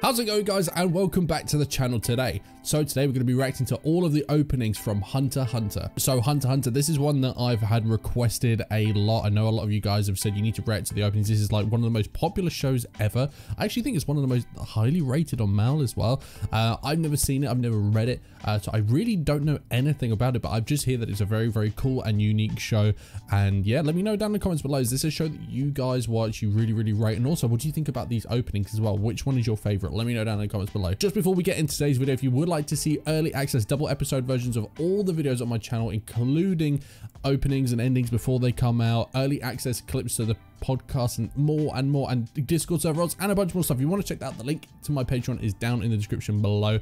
How's it going, guys, and welcome back to the channel today. So today we're going to be reacting to all of the openings from Hunter x Hunter. So Hunter x Hunter, this is one that I've had requested a lot. I know a lot of you guys have said you need to react to the openings. This is like one of the most popular shows ever. I actually think it's one of the most highly rated on Mal as well. I've never seen it, I've never read it, so I really don't know anything about it, but I've just heard that it's a very, very cool and unique show. And yeah, let me know down in the comments below, is this a show that you guys watch, you really, really rate? And also, what do you think about these openings as well? Which one is your favorite? Let me know down in the comments below. Just before we get into today's video, if you would like to see early access double episode versions of all the videos on my channel, including openings and endings before they come out, early access clips to the podcast, and more, and Discord servers, and a bunch more stuff, if you want to check that out, the link to my Patreon is down in the description below.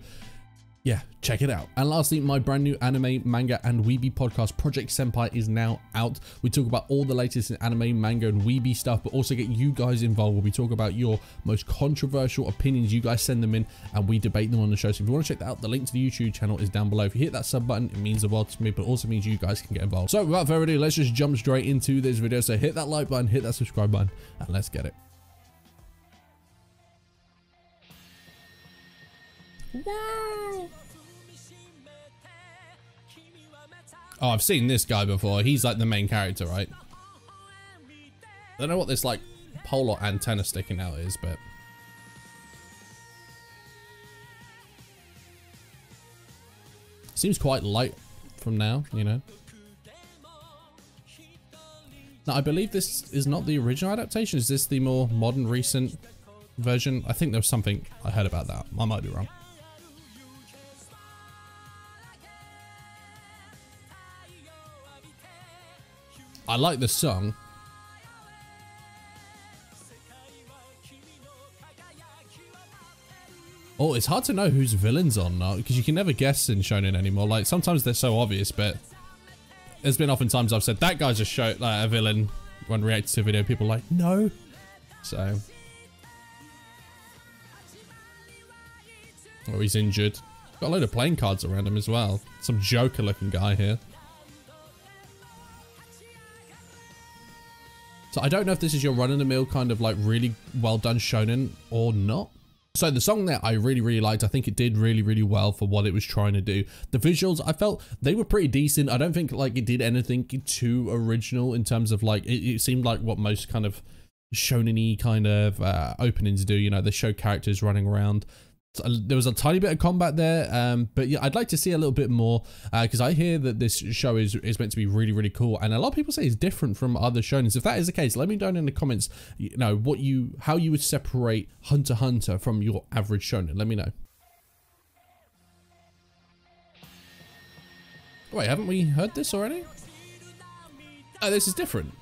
Yeah, check it out. And lastly, my brand new anime, manga, and weeby podcast, Project Senpai, is now out. We talk about all the latest in anime, manga, and weeby stuff, but also get you guys involved. We talk about your most controversial opinions. You guys send them in, and we debate them on the show. So if you want to check that out, the link to the YouTube channel is down below. If you hit that sub button, it means the world to me, but also means you guys can get involved. So without further ado, let's just jump straight into this video. So hit that like button, hit that subscribe button, and let's get it. Wow. Oh, I've seen this guy before. He's like the main character, right? I don't know what this like polar antenna sticking out is, but seems quite light from now, you know. Now, I believe this is not the original adaptation. Is this the more modern, recent version? I think there was something I heard about that. I might be wrong. I like the song. Oh, it's hard to know who's villains on now, because you can never guess in shonen anymore. Like, sometimes they're so obvious, but there's been often times I've said that guy's a villain when reacting to a video. People are like, no. So, oh, he's injured. Got a load of playing cards around him as well. Some Joker-looking guy here. So I don't know if this is your run-of-the-mill kind of like really well done shonen or not. So the song there I really, really liked. I think it did really, really well for what it was trying to do. The visuals, I felt they were pretty decent. I don't think like it did anything too original in terms of like, it seemed like what most kind of shonen-y kind of openings do. You know, they show characters running around. There was a tiny bit of combat there, but yeah, I'd like to see a little bit more, because I hear that this show is meant to be really, really cool, and a lot of people say it's different from other shonens. If that is the case, let me know in the comments, you know, how you would separate Hunter x Hunter from your average shonen. Let me know. Wait, haven't we heard this already? Oh, this is different.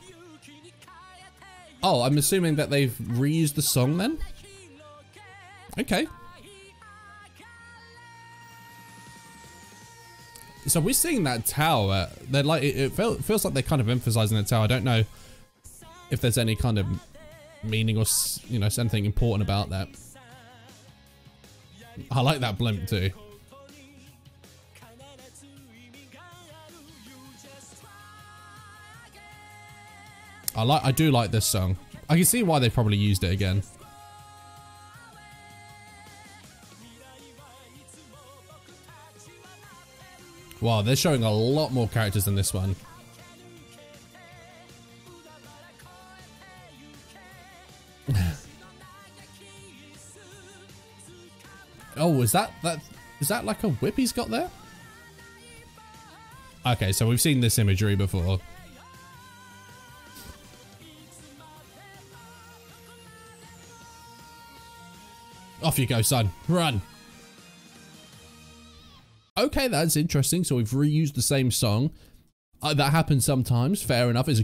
Oh, I'm assuming that they've reused the song then? Okay. So we're seeing that tower. They're like, it feels like they're kind of emphasizing the tower. I don't know if there's any kind of meaning or, you know, something important about that. I like that blimp too. I do like this song. I can see why they probably used it again. Wow, they're showing a lot more characters than this one. Oh, is that like a whip he's got there? Okay, so we've seen this imagery before. Off you go, son. Run. Okay, that's interesting. So we've reused the same song. That happens sometimes. Fair enough. It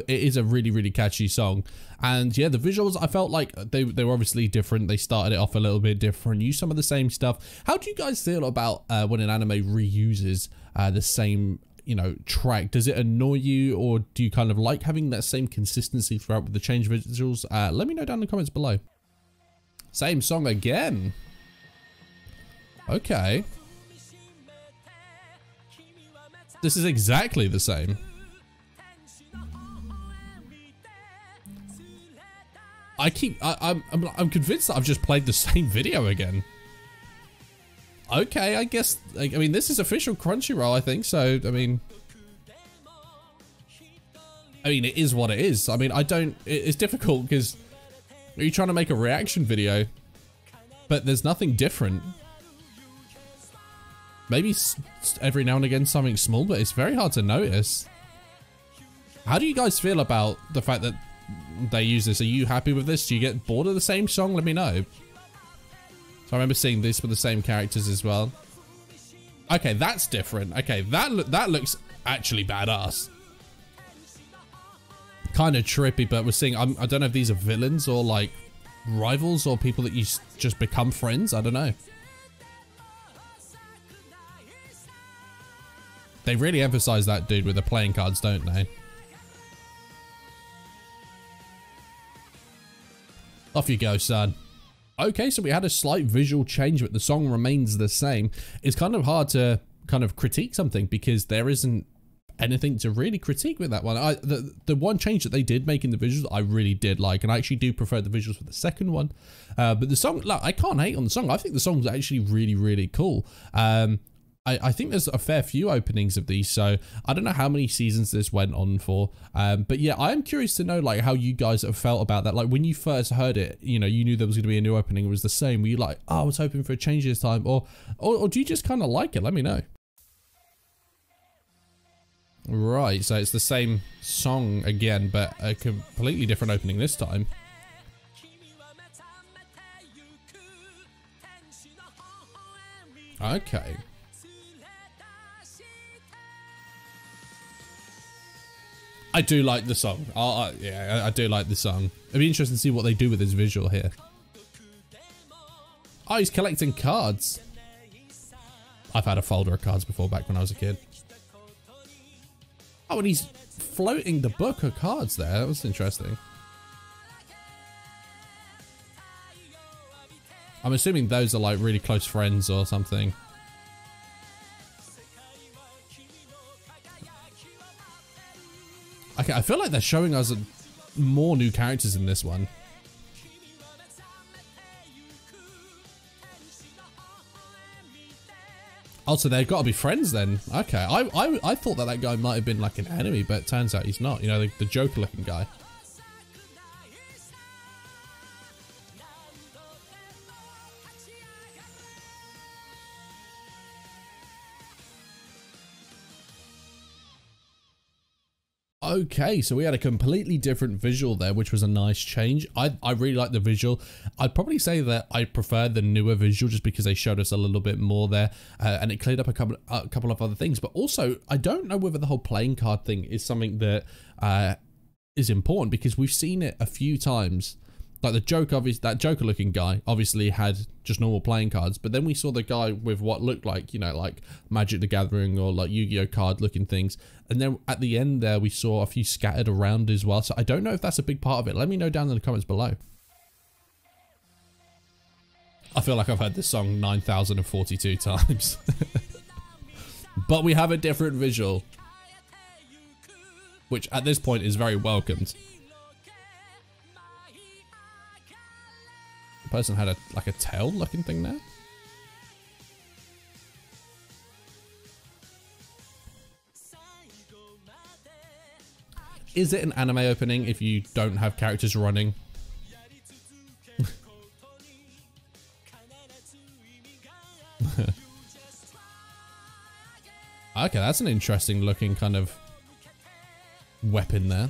is a really, really catchy song. And yeah, the visuals, I felt like they were obviously different. They started it off a little bit different. Used some of the same stuff. How do you guys feel about when an anime reuses the same, you know, track? Does it annoy you, or do you kind of like having that same consistency throughout with the change visuals? Let me know down in the comments below. Same song again. Okay. This is exactly the same. I'm convinced that I've just played the same video again. Okay, I guess, I mean, this is official Crunchyroll, I think, so, I mean, it is what it is. I mean, it's difficult because you're trying to make a reaction video, but there's nothing different. Maybe every now and again something small, but it's very hard to notice. How do you guys feel about the fact that they use this? Are you happy with this? Do you get bored of the same song? Let me know. So I remember seeing this with the same characters as well. Okay, that's different. Okay, that looks actually badass. Kind of trippy, but we're seeing, I don't know if these are villains or like rivals or people that you just become friends. I don't know. They really emphasize that dude with the playing cards, don't they? Off you go, son. Okay, so we had a slight visual change, but the song remains the same. It's kind of hard to kind of critique something because there isn't anything to really critique with that one. The one change that they did make in the visuals, I really did like, and I actually do prefer the visuals for the second one. But the song, look, I can't hate on the song. I think the song's actually really, really cool. I think there's a fair few openings of these, so I don't know how many seasons this went on for. But yeah, I am curious to know like how you guys have felt about that. Like when you first heard it, you know, you knew there was going to be a new opening. It was the same. Were you like, oh, I was hoping for a change this time, or do you just kind of like it? Let me know. Right, so it's the same song again, but a completely different opening this time. Okay. I do like the song. Yeah, I do like the song. It'd be interesting to see what they do with this visual here. Oh, he's collecting cards. I've had a folder of cards before back when I was a kid. Oh, and he's floating the book of cards there. That was interesting. I'm assuming those are like really close friends or something. Okay, I feel like they're showing us more new characters in this one. Oh, so they've got to be friends then. Okay, I thought that guy might have been like an enemy, but it turns out he's not. You know, the Joker looking guy. Okay, so we had a completely different visual there, which was a nice change. I really like the visual. I'd probably say that I prefer the newer visual just because they showed us a little bit more there, and it cleared up a couple of other things. But also, I don't know whether the whole playing card thing is something that is important, because we've seen it a few times. Like the Joker, that Joker looking guy obviously had just normal playing cards, but then we saw the guy with what looked like, you know, like Magic the Gathering or like Yu-Gi-Oh card looking things. And then at the end there, we saw a few scattered around as well. So I don't know if that's a big part of it. Let me know down in the comments below. I feel like I've heard this song 9,042 times. But we have a different visual, which at this point is very welcomed. Person had like a tail looking thing there. Is it an anime opening if you don't have characters running? Okay, that's an interesting looking kind of weapon there.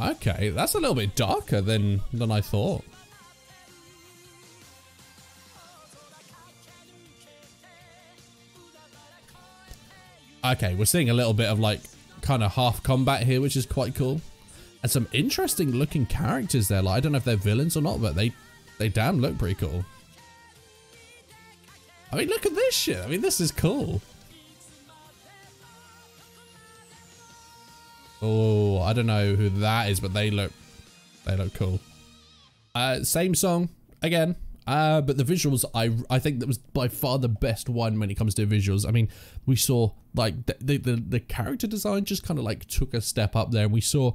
Okay, that's a little bit darker than I thought. Okay, we're seeing a little bit of like kind of half combat here, which is quite cool. And some interesting looking characters there. Like, I don't know if they're villains or not, but they damn look pretty cool. I mean, look at this shit. I mean, this is cool. Oh, I don't know who that is, but they look cool. Same song again, but the visuals, I think that was by far the best one when it comes to visuals. I mean, we saw like the character design just kind of like took a step up there, and we saw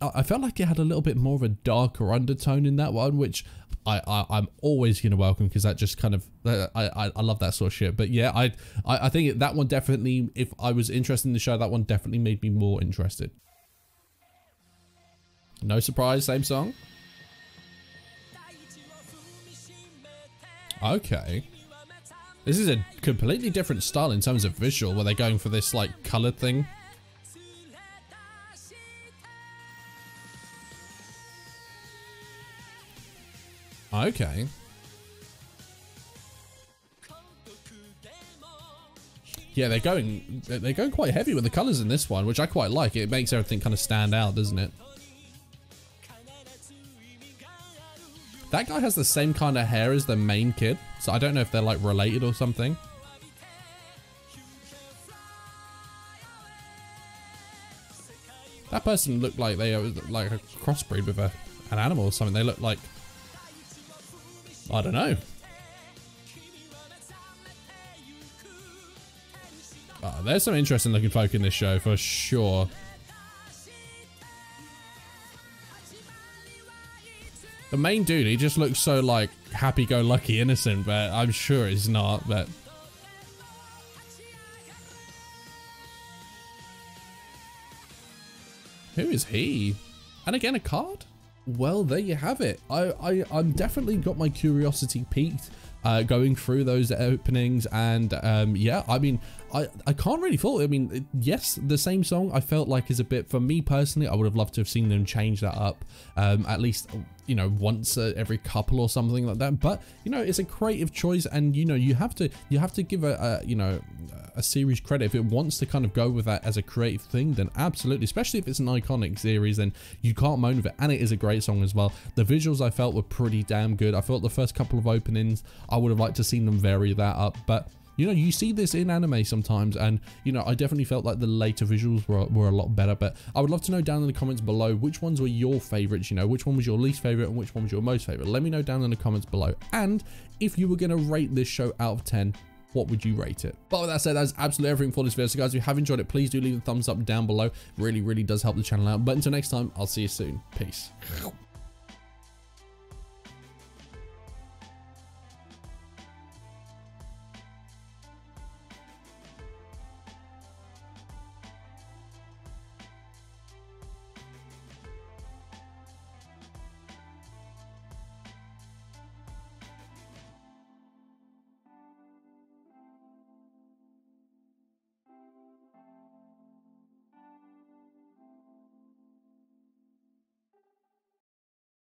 I felt like it had a little bit more of a darker undertone in that one, which I'm always going to welcome, because that just kind of, I love that sort of shit. But yeah, I think that one definitely, if I was interested in the show, that one definitely made me more interested. No surprise, same song. Okay. This is a completely different style in terms of visual, where they're going for this like colored thing. Okay. Yeah, they're going quite heavy with the colors in this one, which I quite like. It makes everything kind of stand out, doesn't it? That guy has the same kind of hair as the main kid, so I don't know if they're like related or something. That person looked like they were like a crossbreed with an animal or something. They look like, I don't know. Oh, there's some interesting looking folk in this show for sure. The main dude, he just looks so like happy-go-lucky innocent, but I'm sure he's not, but... Who is he? And again, a card? Well, there you have it. I'm definitely got my curiosity piqued going through those openings, and yeah, I mean, I can't really fault it. I mean, yes, the same song I felt like is a bit, for me personally, I would have loved to have seen them change that up at least, you know, once every couple or something like that. But you know, it's a creative choice, and you know, you have to give a you know, a series credit. If it wants to kind of go with that as a creative thing, then absolutely, especially if it's an iconic series, then you can't moan with it. And it is a great song as well. The visuals I felt were pretty damn good. I felt the first couple of openings, I would have liked to seen them vary that up, but you know, you see this in anime sometimes, and you know, I definitely felt like the later visuals were a lot better. But I would love to know down in the comments below which ones were your favorites, you know, which one was your least favorite and which one was your most favorite. Let me know down in the comments below. And if you were going to rate this show out of 10, what would you rate it? But with that said, that's absolutely everything for this video. So guys, if you have enjoyed it, please do leave a thumbs up down below. Really does help the channel out. But until next time, I'll see you soon. Peace.